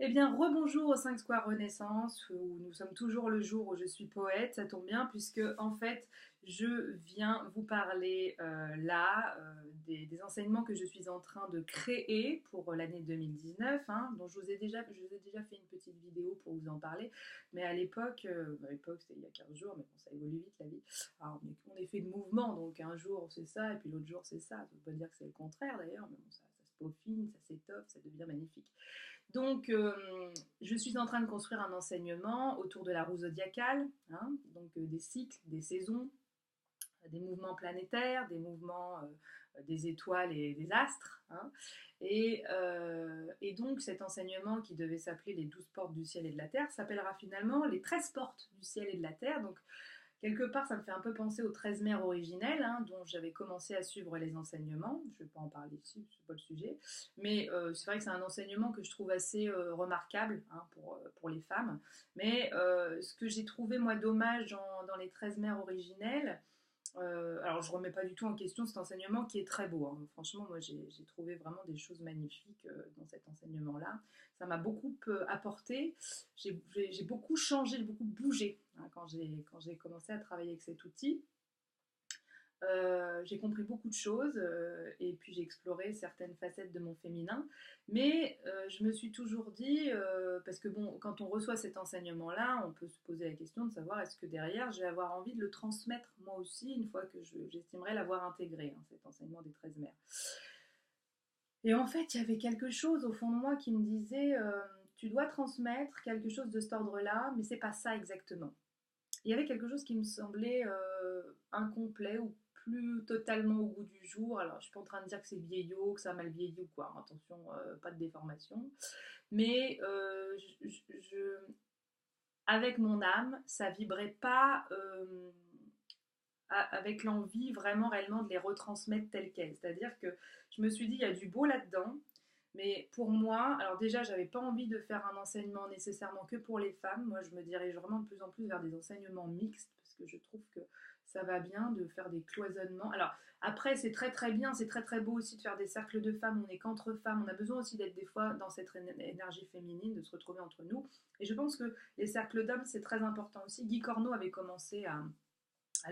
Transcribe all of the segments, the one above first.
Eh bien, rebonjour au 5 Square Renaissance, où nous sommes toujours le jour où je suis poète, ça tombe bien, puisque en fait, je viens vous parler là des enseignements que je suis en train de créer pour l'année 2019, hein, dont je vous ai déjà fait une petite vidéo pour vous en parler, mais à l'époque c'était il y a 15 jours, mais bon, ça évolue vite la vie. Alors, on est fait de mouvement, donc un jour c'est ça, et puis l'autre jour c'est ça, ça ne veut pas dire que c'est le contraire d'ailleurs, mais bon, ça se peaufine, ça s'étoffe, ça devient magnifique. Donc, je suis en train de construire un enseignement autour de la roue zodiacale, hein, donc des cycles, des saisons, des mouvements planétaires, des mouvements des étoiles et des astres, hein. Et donc cet enseignement qui devait s'appeler les 12 portes du ciel et de la terre s'appellera finalement les 13 portes du ciel et de la terre. Donc quelque part, ça me fait un peu penser aux 13 mères originelles, hein, dont j'avais commencé à suivre les enseignements. Je ne vais pas en parler ici, c'est pas le sujet. Mais c'est vrai que c'est un enseignement que je trouve assez remarquable, hein, pour les femmes. Mais ce que j'ai trouvé, moi, dommage dans les 13 mères originelles, alors je ne remets pas du tout en question cet enseignement qui est très beau, hein. Franchement, moi j'ai trouvé vraiment des choses magnifiques dans cet enseignement-là. Ça m'a beaucoup apporté. J'ai beaucoup changé, j'ai beaucoup bougé, hein, quand j'ai commencé à travailler avec cet outil. J'ai compris beaucoup de choses et puis j'ai exploré certaines facettes de mon féminin. Mais je me suis toujours dit, parce que bon, quand on reçoit cet enseignement-là, on peut se poser la question de savoir est-ce que derrière, je vais avoir envie de le transmettre moi aussi une fois que j'estimerai l'avoir intégré, hein, cet enseignement des 13 mères. Et en fait, il y avait quelque chose au fond de moi qui me disait, tu dois transmettre quelque chose de cet ordre-là, mais c'est pas ça exactement. Il y avait quelque chose qui me semblait incomplet ou plus totalement au goût du jour. Alors, je suis pas en train de dire que c'est vieillot, que ça a mal vieilli ou quoi. Attention, pas de déformation. Mais avec mon âme, ça vibrait pas avec l'envie vraiment réellement de les retransmettre telles quelles. C'est-à-dire que je me suis dit, il y a du beau là-dedans, mais pour moi, alors déjà, j'avais pas envie de faire un enseignement nécessairement que pour les femmes. Moi, je me dirige vraiment de plus en plus vers des enseignements mixtes parce que je trouve que ça va bien de faire des cloisonnements. Alors après, c'est très très bien, c'est très très beau aussi de faire des cercles de femmes. On n'est qu'entre femmes. On a besoin aussi d'être des fois dans cette énergie féminine, de se retrouver entre nous. Et je pense que les cercles d'hommes, c'est très important aussi. Guy Corneau avait commencé à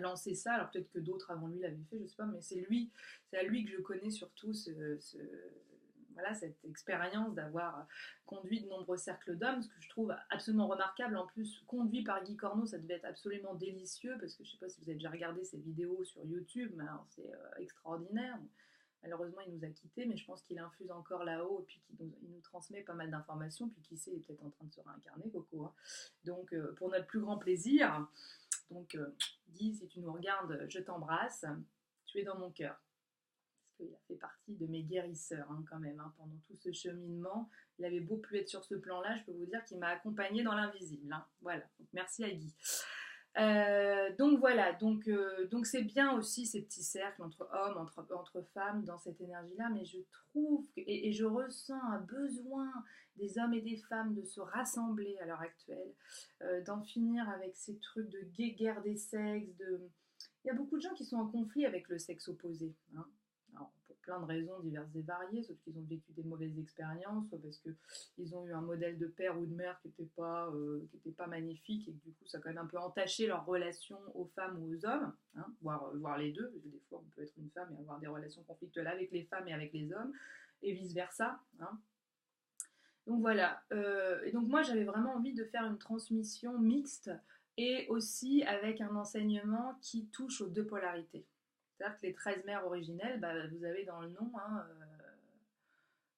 lancer ça. Alors peut-être que d'autres avant lui l'avaient fait, je sais pas, mais c'est à lui que je connais surtout voilà, cette expérience d'avoir conduit de nombreux cercles d'hommes, ce que je trouve absolument remarquable. En plus, conduit par Guy Corneau, ça devait être absolument délicieux, parce que je sais pas si vous avez déjà regardé ses vidéos sur YouTube, mais alors c'est extraordinaire. Malheureusement, il nous a quittés, mais je pense qu'il infuse encore là-haut et puis qu'il nous transmet pas mal d'informations. Puis qui sait, il est peut-être en train de se réincarner, Coco, hein. Donc, pour notre plus grand plaisir, donc, Guy, si tu nous regardes, je t'embrasse. Tu es dans mon cœur. Parce qu'il a fait partie de mes guérisseurs, hein, quand même, hein, pendant tout ce cheminement. Il avait beau plus être sur ce plan-là, je peux vous dire qu'il m'a accompagné dans l'invisible, hein. Voilà, donc merci à Guy. Donc voilà, donc c'est bien aussi ces petits cercles entre hommes, entre femmes dans cette énergie-là, mais je trouve et je ressens un besoin des hommes et des femmes de se rassembler à l'heure actuelle, d'en finir avec ces trucs de guerre des sexes. Il y a beaucoup de gens qui sont en conflit avec le sexe opposé, hein. Alors, pour plein de raisons diverses et variées, soit qu'ils ont vécu des mauvaises expériences, soit parce qu'ils ont eu un modèle de père ou de mère qui était pas magnifique et que du coup ça a quand même un peu entaché leur relation aux femmes ou aux hommes, hein, voire les deux, parce que des fois on peut être une femme et avoir des relations conflictuelles avec les femmes et avec les hommes, et vice-versa, hein. Donc voilà, et donc moi j'avais vraiment envie de faire une transmission mixte et aussi avec un enseignement qui touche aux deux polarités. C'est-à-dire que les 13 mères originelles, bah, vous avez dans le nom, hein,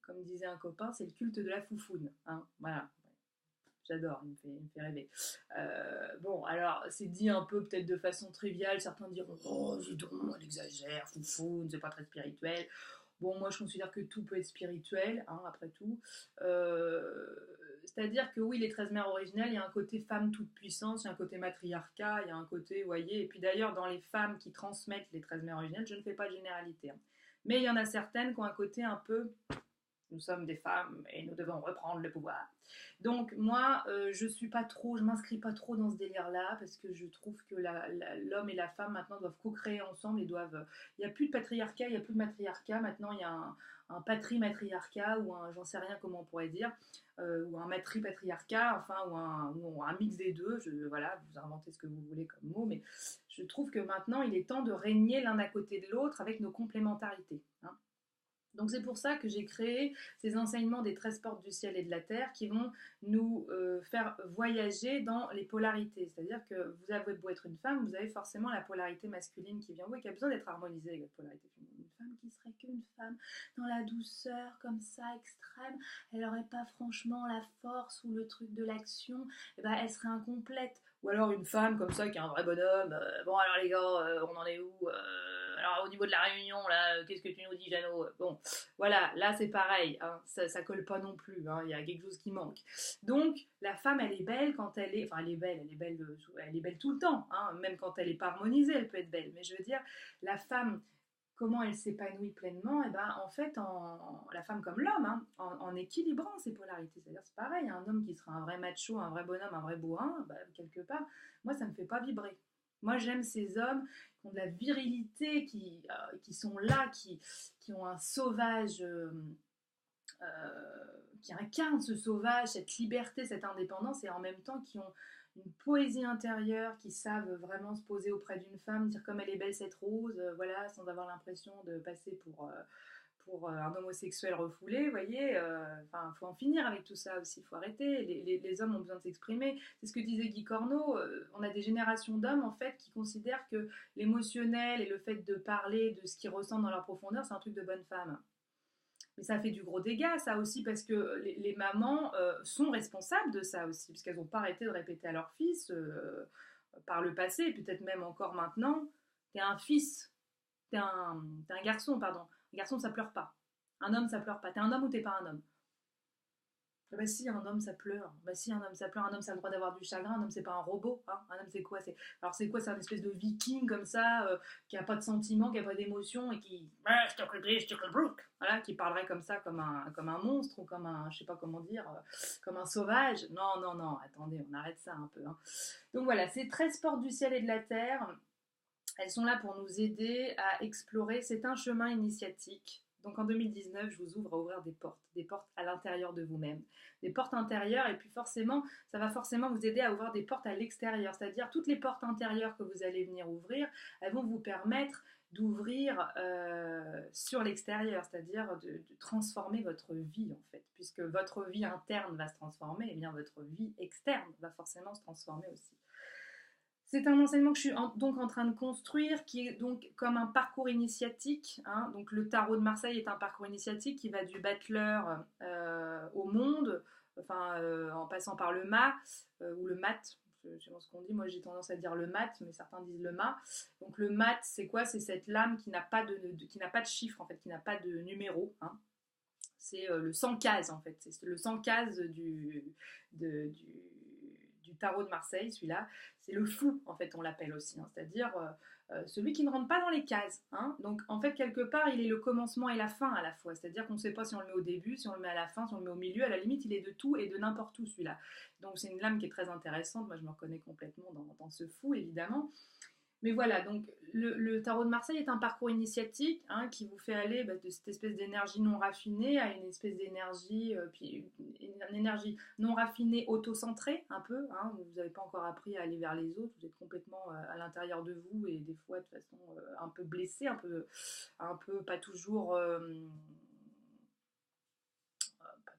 comme disait un copain, c'est le culte de la foufoune, hein, voilà. J'adore, il me fait rêver. Bon, alors, c'est dit un peu peut-être de façon triviale. Certains diront, oh, dis donc, elle exagère, foufoune, c'est pas très spirituel. Bon, moi, je considère que tout peut être spirituel, hein, après tout. Euh, C'est-à-dire que oui, les 13 mères originelles, il y a un côté femme toute puissance, il y a un côté matriarcat, il y a un côté, vous voyez. Et puis d'ailleurs, dans les femmes qui transmettent les 13 mères originelles, je ne fais pas de généralité, hein. Mais il y en a certaines qui ont un côté un peu Nous sommes des femmes et nous devons reprendre le pouvoir. Donc moi, je m'inscris pas trop dans ce délire-là parce que je trouve que l'homme et la femme maintenant doivent co-créer ensemble et doivent. Il n'y a plus de patriarcat, il n'y a plus de matriarcat. Maintenant, il y a un patri-matriarcat ou un, j'en sais rien comment on pourrait dire, ou un matri-patriarcat, enfin, ou un mix des deux. Voilà, vous inventez ce que vous voulez comme mot, mais je trouve que maintenant, il est temps de régner l'un à côté de l'autre avec nos complémentarités. Hein. Donc c'est pour ça que j'ai créé ces enseignements des 13 portes du ciel et de la terre qui vont nous faire voyager dans les polarités. C'est-à-dire que vous avez beau être une femme, vous avez forcément la polarité masculine qui vient vous et qui a besoin d'être harmonisée avec votre polarité féminine. Une femme qui serait qu'une femme dans la douceur comme ça extrême, elle n'aurait pas franchement la force ou le truc de l'action, et ben elle serait incomplète. Ou alors une femme comme ça qui est un vrai bonhomme, bon alors les gars, on en est où alors au niveau de la réunion, là, qu'est-ce que tu nous dis, Jeannot? Bon, voilà, là c'est pareil, hein, ça colle pas non plus, hein, il y a quelque chose qui manque. Donc la femme, elle est belle quand elle est, enfin elle est belle tout le temps, hein, même quand elle est pas harmonisée, elle peut être belle. Mais je veux dire, la femme, comment elle s'épanouit pleinement, et ben en fait, la femme comme l'homme, hein, en équilibrant ses polarités. C'est-à-dire, c'est pareil, un homme qui sera un vrai macho, un vrai bonhomme, un vrai bourrin, bah, quelque part, moi ça me fait pas vibrer. Moi j'aime ces hommes qui ont de la virilité, qui sont là, qui ont un sauvage, qui incarnent ce sauvage, cette liberté, cette indépendance, et en même temps qui ont une poésie intérieure, qui savent vraiment se poser auprès d'une femme, dire comme elle est belle cette rose, voilà, sans avoir l'impression de passer pour un homosexuel refoulé, vous voyez, enfin, faut en finir avec tout ça aussi, il faut arrêter, les hommes ont besoin de s'exprimer, c'est ce que disait Guy Corneau, on a des générations d'hommes, en fait, qui considèrent que l'émotionnel et le fait de parler de ce qu'ils ressentent dans leur profondeur, c'est un truc de bonne femme. Mais ça fait du gros dégât, ça aussi, parce que les mamans sont responsables de ça aussi, puisqu'elles n'ont pas arrêté de répéter à leur fils, par le passé, et peut-être même encore maintenant, t'es un fils, t'es un garçon, pardon. Un garçon, ça pleure pas. Un homme, ça pleure pas. T'es un homme ou t'es pas un homme? Bah si, un homme, ça pleure. Bah si, un homme, ça pleure. Un homme, ça a le droit d'avoir du chagrin. Un homme, c'est pas un robot. Hein. Un homme, c'est quoi? Alors, c'est quoi? C'est un espèce de viking comme ça, qui a pas de sentiments, qui a pas d'émotions et qui... Voilà, qui parlerait comme ça, comme un monstre ou comme un... Je sais pas comment dire, comme un sauvage. Non, non, non, attendez, on arrête ça un peu. Hein. Donc voilà, ces 13 portes du ciel et de la terre, elles sont là pour nous aider à explorer. C'est un chemin initiatique. Donc en 2019, je vous ouvre à ouvrir des portes à l'intérieur de vous-même, des portes intérieures, et puis forcément, ça va forcément vous aider à ouvrir des portes à l'extérieur, c'est-à-dire toutes les portes intérieures que vous allez venir ouvrir, elles vont vous permettre d'ouvrir sur l'extérieur, c'est-à-dire de transformer votre vie en fait, puisque votre vie interne va se transformer, et bien votre vie externe va forcément se transformer aussi. C'est un enseignement que je suis donc en train de construire, qui est donc comme un parcours initiatique. Hein. Donc le tarot de Marseille est un parcours initiatique qui va du battleur au monde, enfin en passant par le mât ou le mat. Je sais pas ce qu'on dit, moi j'ai tendance à dire le mat, mais certains disent le mât. Donc le mat, c'est quoi? C'est cette lame qui n'a pas qui n'a pas de chiffre en fait, qui n'a pas de numéro. Hein. C'est le 100 cases en fait, c'est le 100 cases du tarot de Marseille, celui-là. C'est le fou, en fait, on l'appelle aussi, hein, c'est-à-dire celui qui ne rentre pas dans les cases. Hein. Donc, en fait, quelque part, il est le commencement et la fin à la fois. C'est-à-dire qu'on ne sait pas si on le met au début, si on le met à la fin, si on le met au milieu. À la limite, il est de tout et de n'importe où, celui-là. Donc, c'est une lame qui est très intéressante. Moi, je me reconnais complètement dans ce fou, évidemment. Mais voilà, donc le tarot de Marseille est un parcours initiatique qui vous fait aller de cette espèce d'énergie non raffinée à une espèce d'énergie, puis une énergie non raffinée, auto-centrée un peu. Hein, vous n'avez pas encore appris à aller vers les autres, vous êtes complètement à l'intérieur de vous et des fois de façon un peu blessée, un peu pas toujours...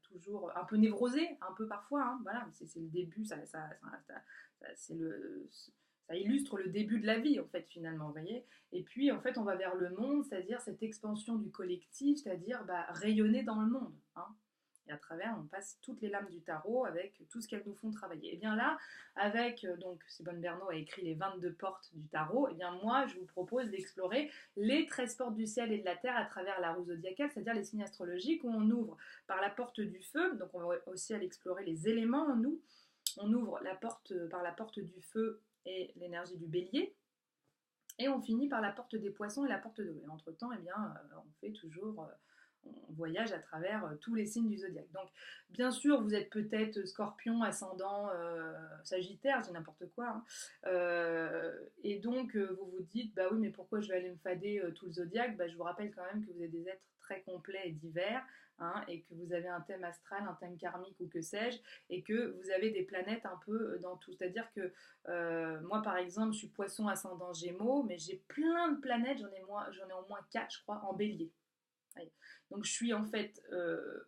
toujours un peu névrosé, un peu parfois, hein, voilà, c'est le début, ça illustre le début de la vie, en fait, finalement, vous voyez. Et puis, en fait, on va vers le monde, c'est-à-dire cette expansion du collectif, c'est-à-dire rayonner dans le monde. Hein. Et à travers, on passe toutes les lames du tarot avec tout ce qu'elles nous font travailler. Et bien là, avec, donc, Simone Bernaud a écrit les 22 portes du tarot, et bien moi, je vous propose d'explorer les 13 portes du ciel et de la terre à travers la roue zodiacale, c'est-à-dire les signes astrologiques, où on ouvre par la porte du feu, donc on va aussi aller explorer les éléments en nous. On ouvre la porte par la porte du feu et l'énergie du bélier, et on finit par la porte des poissons et la porte de l'eau. Et entre-temps, eh bien, on fait toujours on voyage à travers tous les signes du zodiaque. Donc, bien sûr, vous êtes peut-être Scorpion, ascendant Sagittaire, c'est n'importe quoi. Hein. Et donc, vous vous dites, bah oui, mais pourquoi je vais aller me fader tout le zodiaque? Bah, je vous rappelle quand même que vous êtes des êtres très complets et divers. Hein, et que vous avez un thème astral, un thème karmique ou que sais-je, et que vous avez des planètes un peu dans tout. C'est-à-dire que moi, par exemple, je suis Poisson ascendant Gémeaux, mais j'ai plein de planètes, j'en ai au moins 4, je crois, en Bélier. Donc je suis en fait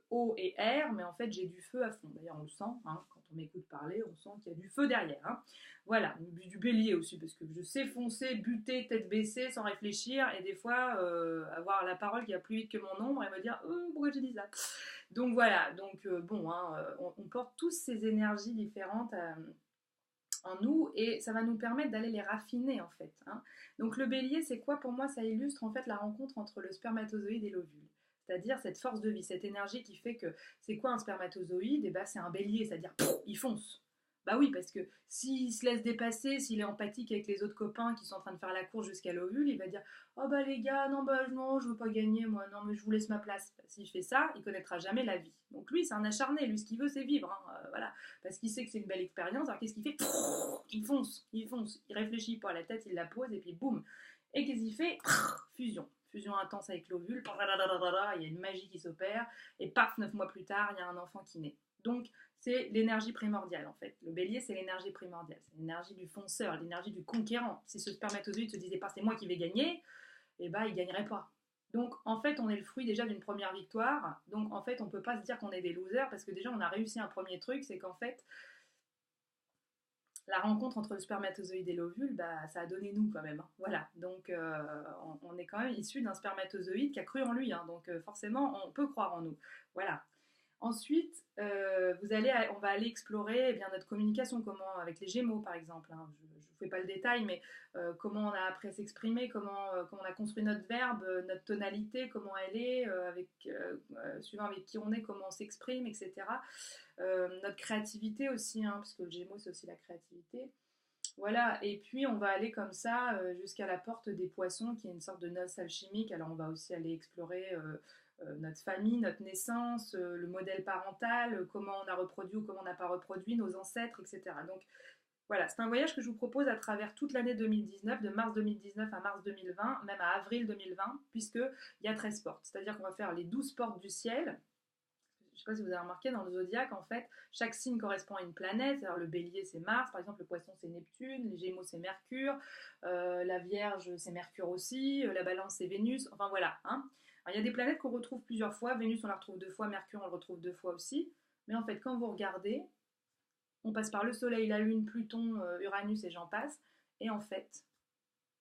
eau et air, mais en fait j'ai du feu à fond. D'ailleurs on le sent, hein, quand on m'écoute parler, on sent qu'il y a du feu derrière. Hein. Voilà, du bélier aussi, parce que je sais foncer, buter, tête baissée, sans réfléchir, et des fois avoir la parole qui va plus vite que mon ombre et me dire pourquoi j'ai dit ça. Donc voilà, donc bon, hein, on porte tous ces énergies différentes en nous et ça va nous permettre d'aller les raffiner en fait. Hein. Donc le bélier, c'est quoi pour moi? Ça illustre en fait la rencontre entre le spermatozoïde et l'ovule. C'est-à-dire cette force de vie, cette énergie qui fait que c'est quoi un spermatozoïde? Et bah c'est un bélier, c'est-à-dire il fonce. Bah oui, parce que s'il se laisse dépasser, s'il est empathique avec les autres copains qui sont en train de faire la course jusqu'à l'ovule, il va dire oh bah les gars, non bah non, je veux pas gagner, moi, non mais je vous laisse ma place. Bah, s'il fait ça, il connaîtra jamais la vie. Donc lui, c'est un acharné, lui ce qu'il veut c'est vivre, hein, voilà, parce qu'il sait que c'est une belle expérience. Alors qu'est-ce qu'il fait? Il fonce, il réfléchit pas, la tête il la pose et puis boum. Et qu'est-ce qu'il fait? Fusion. Fusion intense avec l'ovule, il y a une magie qui s'opère, et paf, 9 mois plus tard, il y a un enfant qui naît. Donc, c'est l'énergie primordiale en fait. Le bélier, c'est l'énergie primordiale. C'est l'énergie du fonceur, l'énergie du conquérant. Si ce spermatozoïde se disait pas c'est moi qui vais gagner, eh ben, il gagnerait pas. Donc, en fait, on est le fruit déjà d'une première victoire. Donc, en fait, on peut pas se dire qu'on est des losers parce que déjà, on a réussi un premier truc, c'est qu'en fait, la rencontre entre le spermatozoïde et l'ovule, bah, ça a donné nous quand même. Hein. Voilà, donc on est quand même issu d'un spermatozoïde qui a cru en lui, hein. Donc forcément, on peut croire en nous. Voilà. Ensuite, on va aller explorer bien notre communication, comment avec les Gémeaux par exemple. Hein. Je ne vous fais pas le détail, mais comment on a appris à s'exprimer, comment on a construit notre verbe, notre tonalité, comment elle est, suivant avec qui on est, comment on s'exprime, etc. Notre créativité aussi, hein, parce que le Gémeaux c'est aussi la créativité. Voilà, et puis on va aller comme ça jusqu'à la porte des poissons, qui est une sorte de noce alchimique. Alors on va aussi aller explorer notre famille, notre naissance, le modèle parental, comment on a reproduit ou comment on n'a pas reproduit, nos ancêtres, etc. Donc voilà, c'est un voyage que je vous propose à travers toute l'année 2019, de mars 2019 à mars 2020, même à avril 2020, puisqu'il y a 13 portes. C'est-à-dire qu'on va faire les 12 portes du ciel. Je ne sais pas si vous avez remarqué, dans le zodiaque, en fait, chaque signe correspond à une planète. Alors, le bélier, c'est Mars, par exemple, le poisson, c'est Neptune, les gémeaux, c'est Mercure, la vierge, c'est Mercure aussi, la balance, c'est Vénus, enfin voilà. Hein. Alors, il y a des planètes qu'on retrouve plusieurs fois. Vénus, on la retrouve 2 fois, Mercure, on le retrouve 2 fois aussi. Mais en fait, quand vous regardez, on passe par le Soleil, la Lune, Pluton, Uranus et j'en passe. Et en fait,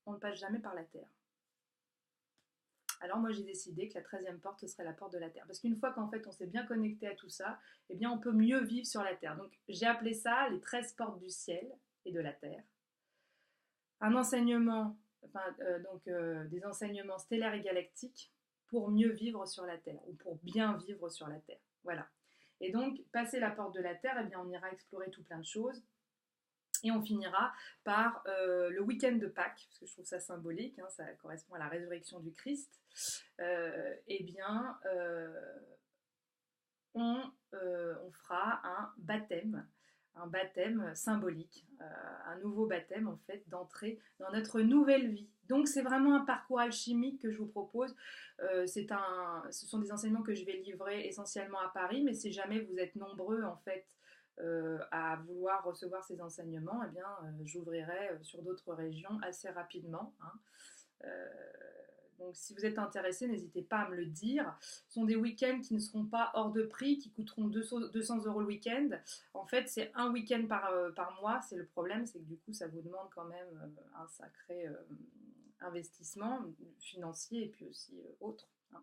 on ne passe jamais par la Terre. Alors moi j'ai décidé que la 13e porte serait la porte de la Terre. Parce qu'une fois qu'en fait on s'est bien connecté à tout ça, eh bien on peut mieux vivre sur la Terre. Donc j'ai appelé ça les 13 portes du ciel et de la Terre. Un enseignement, des enseignements stellaires et galactiques pour mieux vivre sur la Terre, ou pour bien vivre sur la Terre. Voilà. Et donc, passer la porte de la Terre, eh bien, on ira explorer tout plein de choses. Et on finira par le week-end de Pâques, parce que je trouve ça symbolique, hein, ça correspond à la résurrection du Christ. Eh bien, on fera un baptême symbolique, un nouveau baptême en fait d'entrée dans notre nouvelle vie. Donc c'est vraiment un parcours alchimique que je vous propose. Ce sont des enseignements que je vais livrer essentiellement à Paris, mais si jamais vous êtes nombreux en fait à vouloir recevoir ces enseignements, eh bien j'ouvrirai sur d'autres régions assez rapidement. Hein. Euh, donc si vous êtes intéressé, n'hésitez pas à me le dire. Ce sont des week-ends qui ne seront pas hors de prix, qui coûteront 200 euros le week-end. En fait, c'est un week-end par mois. C'est le problème, c'est que du coup, ça vous demande quand même un sacré investissement financier et puis aussi autre. Hein.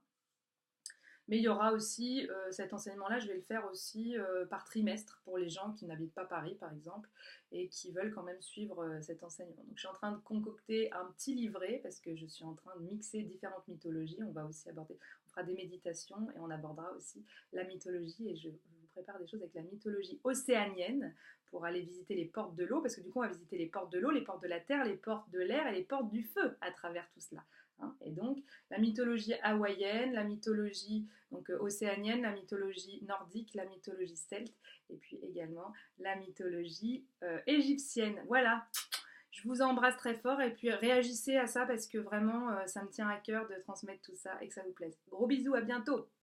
Mais il y aura aussi cet enseignement-là, je vais le faire aussi par trimestre pour les gens qui n'habitent pas Paris, par exemple, et qui veulent quand même suivre cet enseignement. Donc je suis en train de concocter un petit livret parce que je suis en train de mixer différentes mythologies. On va aussi on fera des méditations et on abordera aussi la mythologie et je vous prépare des choses avec la mythologie océanienne pour aller visiter les portes de l'eau parce que du coup on va visiter les portes de l'eau, les portes de la terre, les portes de l'air et les portes du feu à travers tout cela. hein. Et donc, la mythologie hawaïenne, la mythologie donc, océanienne, la mythologie nordique, la mythologie celte, et puis également la mythologie égyptienne. Voilà, je vous embrasse très fort et puis réagissez à ça parce que vraiment, ça me tient à cœur de transmettre tout ça et que ça vous plaise. Gros bisous, à bientôt!